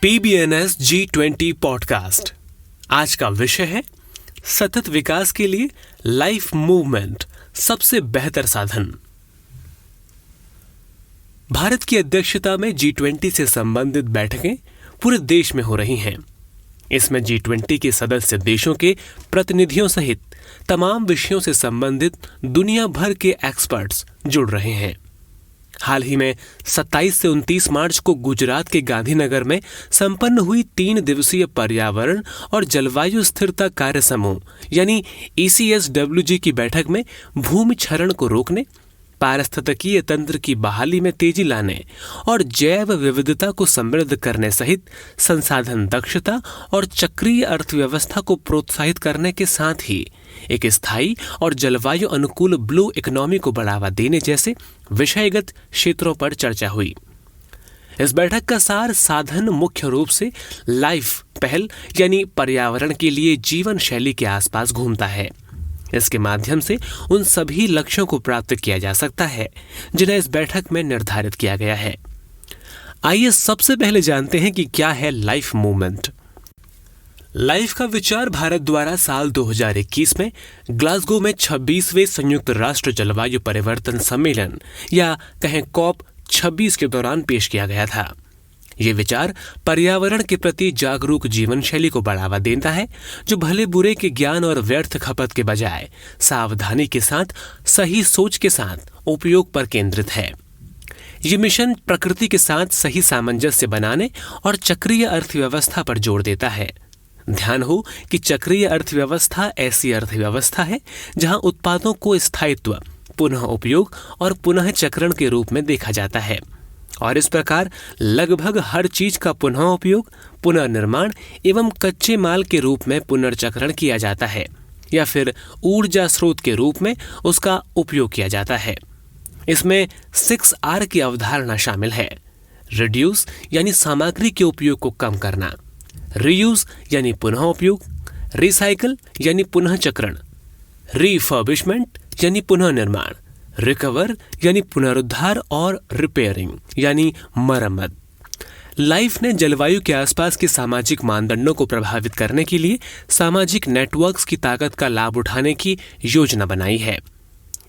PBNS G20 podcast. आज का विषय है सतत विकास के लिए लाइफ मूवमेंट सबसे बेहतर साधन। भारत की अध्यक्षता में G20 से संबंधित बैठकें पूरे देश में हो रही हैं। इसमें G20 के सदस्य देशों के प्रतिनिधियों सहित तमाम विषयों से संबंधित दुनिया भर के एक्सपर्ट्स जुड़ रहे हैं। हाल ही में 27 से 29 मार्च को गुजरात के गांधीनगर में संपन्न हुई 3 दिवसीय पर्यावरण और जलवायु स्थिरता कार्य समूह यानी ECSWG की बैठक में भूमि क्षरण को रोकने, पारिस्थितिकीय तंत्र की बहाली में तेजी लाने और जैव विविधता को समृद्ध करने सहित संसाधन दक्षता और चक्रीय अर्थव्यवस्था को प्रोत्साहित करने के साथ ही एक स्थायी और जलवायु अनुकूल ब्लू इकोनॉमी को बढ़ावा देने जैसे विषयगत क्षेत्रों पर चर्चा हुई। इस बैठक का सार साधन मुख्य रूप से लाइफ पहल यानी पर्यावरण के लिए जीवन शैली के आसपास घूमता है। इसके माध्यम से उन सभी लक्ष्यों को प्राप्त किया जा सकता है जिन्हें इस बैठक में निर्धारित किया गया है। आइए सबसे पहले जानते हैं कि क्या है लाइफ मूवमेंट। लाइफ का विचार भारत द्वारा साल 2021 में ग्लासगो में 26वें संयुक्त राष्ट्र जलवायु परिवर्तन सम्मेलन या कहें COP26 के दौरान पेश किया गया था। ये विचार पर्यावरण के प्रति जागरूक जीवन शैली को बढ़ावा देता है, जो भले बुरे के ज्ञान और व्यर्थ खपत के बजाय सावधानी के साथ सही सोच के साथ उपयोग पर केंद्रित है। ये मिशन प्रकृति के साथ सही सामंजस्य बनाने और चक्रीय अर्थव्यवस्था पर जोर देता है। ध्यान हो कि चक्रीय अर्थव्यवस्था ऐसी अर्थव्यवस्था है जहां उत्पादों को स्थायित्व, पुनः उपयोग और पुनः चक्रण के रूप में देखा जाता है और इस प्रकार लगभग हर चीज का पुनः उपयोग, पुनर्निर्माण एवं कच्चे माल के रूप में पुनर्चक्रण किया जाता है या फिर ऊर्जा स्रोत के रूप में उसका उपयोग किया जाता है। इसमें 6R की अवधारणा शामिल है। रिड्यूस यानी सामग्री के उपयोग को कम करना, रीयूज यानी पुनः उपयोग, रिसाइकल यानी पुनः चक्रण, रिफर्बिशमेंट यानी पुनः निर्माण, रिकवर यानी पुनरुद्धार और रिपेयरिंग यानी मरम्मत। लाइफ ने जलवायु के आसपास के सामाजिक मानदंडों को प्रभावित करने के लिए सामाजिक नेटवर्क्स की ताकत का लाभ उठाने की योजना बनाई है।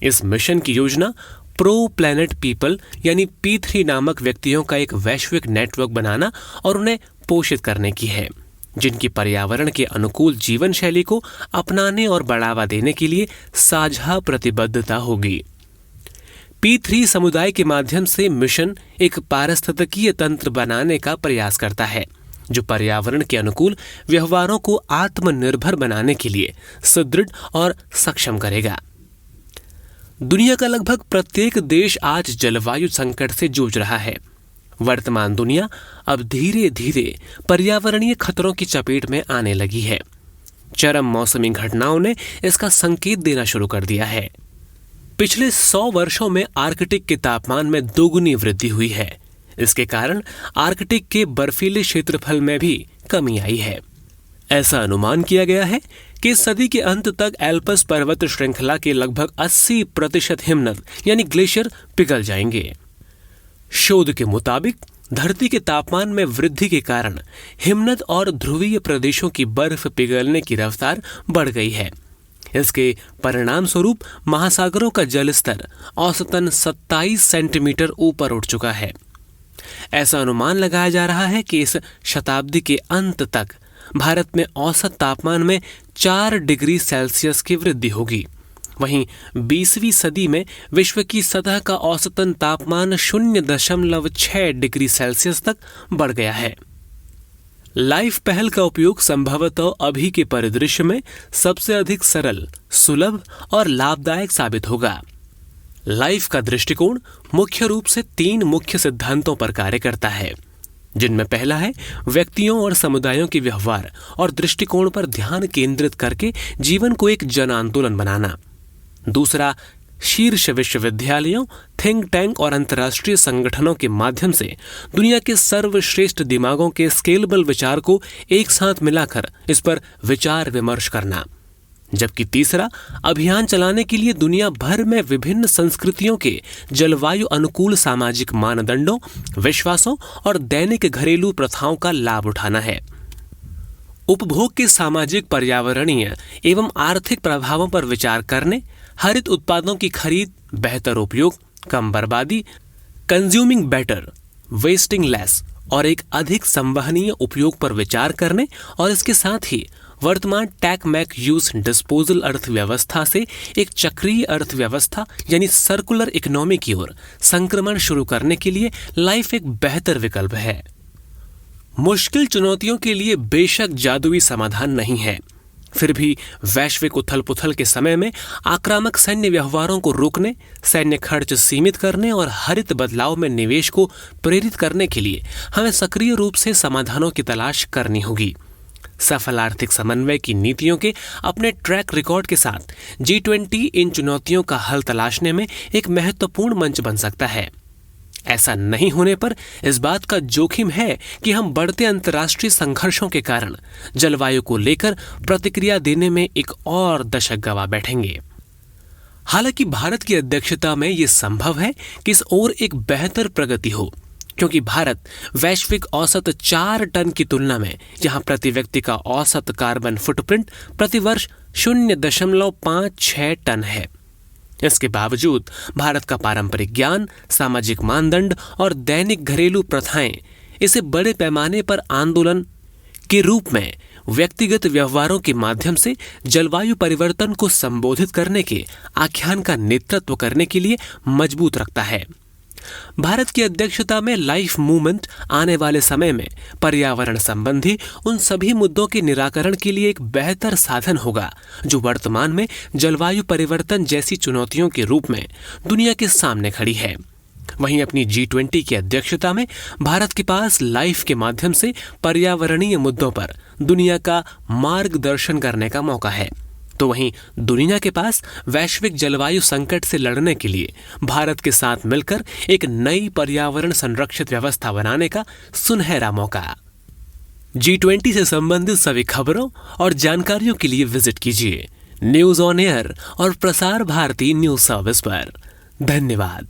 इस मिशन की योजना प्रो प्लैनेट पीपल यानी P3 नामक व्यक्तियों का एक वैश्विक नेटवर्क बनाना और उन्हें पोषित करने की है, जिनकी पर्यावरण के अनुकूल जीवन शैली को अपनाने और बढ़ावा देने के लिए साझा प्रतिबद्धता होगी। P3 समुदाय के माध्यम से मिशन एक पारिस्थितिकीय तंत्र बनाने का प्रयास करता है, जो पर्यावरण के अनुकूल व्यवहारों को आत्मनिर्भर बनाने के लिए सुदृढ़ और सक्षम करेगा। दुनिया का लगभग प्रत्येक देश आज जलवायु संकट से जूझ रहा है। वर्तमान दुनिया अब धीरे धीरे पर्यावरणीय खतरों की चपेट में आने लगी है। चरम मौसमी घटनाओं ने इसका संकेत देना शुरू कर दिया है। पिछले 100 वर्षों में आर्कटिक के तापमान में दोगुनी वृद्धि हुई है। इसके कारण आर्कटिक के बर्फीले क्षेत्रफल में भी कमी आई है। ऐसा अनुमान किया गया है कि इस सदी के अंत तक एल्पस पर्वत श्रृंखला के लगभग 80% हिमनद यानी ग्लेशियर पिघल जाएंगे। शोध के मुताबिक धरती के तापमान में वृद्धि के कारण हिमनद और ध्रुवीय प्रदेशों की बर्फ पिघलने की रफ्तार बढ़ गई है। इसके परिणाम स्वरूप महासागरों का जलस्तर औसतन 27 सेंटीमीटर ऊपर उठ चुका है। ऐसा अनुमान लगाया जा रहा है कि इस शताब्दी के अंत तक भारत में औसत तापमान में 4 डिग्री सेल्सियस की वृद्धि होगी। वहीं 20वीं सदी में विश्व की सतह का औसतन तापमान 0.6 डिग्री सेल्सियस तक बढ़ गया है। लाइफ पहल का उपयोग संभवतः अभी के परिदृश्य में सबसे अधिक सरल, सुलभ और लाभदायक साबित होगा। लाइफ का दृष्टिकोण मुख्य रूप से 3 मुख्य सिद्धांतों पर कार्य करता है, जिनमें पहला है व्यक्तियों और समुदायों के व्यवहार और दृष्टिकोण पर ध्यान केंद्रित करके जीवन को एक जन आंदोलन बनाना। दूसरा, शीर्ष विश्वविद्यालयों, थिंक टैंक और अंतर्राष्ट्रीय संगठनों के माध्यम से दुनिया के सर्वश्रेष्ठ दिमागों के स्केलेबल विचार को एक साथ मिलाकर इस पर विचार विमर्श करना। जबकि तीसरा अभियान चलाने के लिए दुनिया भर में विभिन्न संस्कृतियों के जलवायु अनुकूल सामाजिक मानदंडों, विश्वासों और दैनिक घरेलू प्रथाओं का लाभ उठाना है। उपभोग के सामाजिक, पर्यावरणीय एवं आर्थिक प्रभावों पर विचार करने, हरित उत्पादों की खरीद, बेहतर उपयोग, कम बर्बादी, कंज्यूमिंग बेटर, वेस्टिंग लेस और एक अधिक संवहनीय उपयोग पर विचार करने और इसके साथ ही वर्तमान टैक मैक यूज डिस्पोजल अर्थव्यवस्था से एक चक्रीय अर्थव्यवस्था यानी सर्कुलर इकोनॉमी की ओर संक्रमण शुरू करने के लिए लाइफ एक बेहतर विकल्प है। मुश्किल चुनौतियों के लिए बेशक जादुई समाधान नहीं है, फिर भी वैश्विक उथल पुथल के समय में आक्रामक सैन्य व्यवहारों को रोकने, सैन्य खर्च सीमित करने और हरित बदलाव में निवेश को प्रेरित करने के लिए हमें सक्रिय रूप से समाधानों की तलाश करनी होगी। सफल आर्थिक समन्वय की नीतियों के अपने ट्रैक रिकॉर्ड के साथ G20 इन चुनौतियों का हल तलाशने में एक महत्वपूर्ण मंच बन सकता है। ऐसा नहीं होने पर इस बात का जोखिम है कि हम बढ़ते अंतर्राष्ट्रीय संघर्षों के कारण जलवायु को लेकर प्रतिक्रिया देने में एक और दशक गंवा बैठेंगे। हालांकि भारत की अध्यक्षता में यह संभव है कि इस ओर एक बेहतर प्रगति हो, क्योंकि भारत वैश्विक औसत 4 टन की तुलना में यहां प्रति व्यक्ति का औसत कार्बन फुटप्रिंट प्रतिवर्ष 0.56 टन है। इसके बावजूद भारत का पारंपरिक ज्ञान, सामाजिक मानदंड और दैनिक घरेलू प्रथाएं इसे बड़े पैमाने पर आंदोलन के रूप में व्यक्तिगत व्यवहारों के माध्यम से जलवायु परिवर्तन को संबोधित करने के आख्यान का नेतृत्व करने के लिए मजबूत रखता है। भारत की अध्यक्षता में लाइफ मूवमेंट आने वाले समय में पर्यावरण संबंधी उन सभी मुद्दों के निराकरण के लिए एक बेहतर साधन होगा जो वर्तमान में जलवायु परिवर्तन जैसी चुनौतियों के रूप में दुनिया के सामने खड़ी है। वहीं अपनी G20 की अध्यक्षता में भारत के पास लाइफ के माध्यम से पर्यावरणीय मुद्दों पर दुनिया का मार्गदर्शन करने का मौका है, तो वहीं दुनिया के पास वैश्विक जलवायु संकट से लड़ने के लिए भारत के साथ मिलकर एक नई पर्यावरण संरक्षित व्यवस्था बनाने का सुनहरा मौका। G20 से संबंधित सभी खबरों और जानकारियों के लिए विजिट कीजिए न्यूज ऑन एयर और प्रसार भारती न्यूज सर्विस पर। धन्यवाद।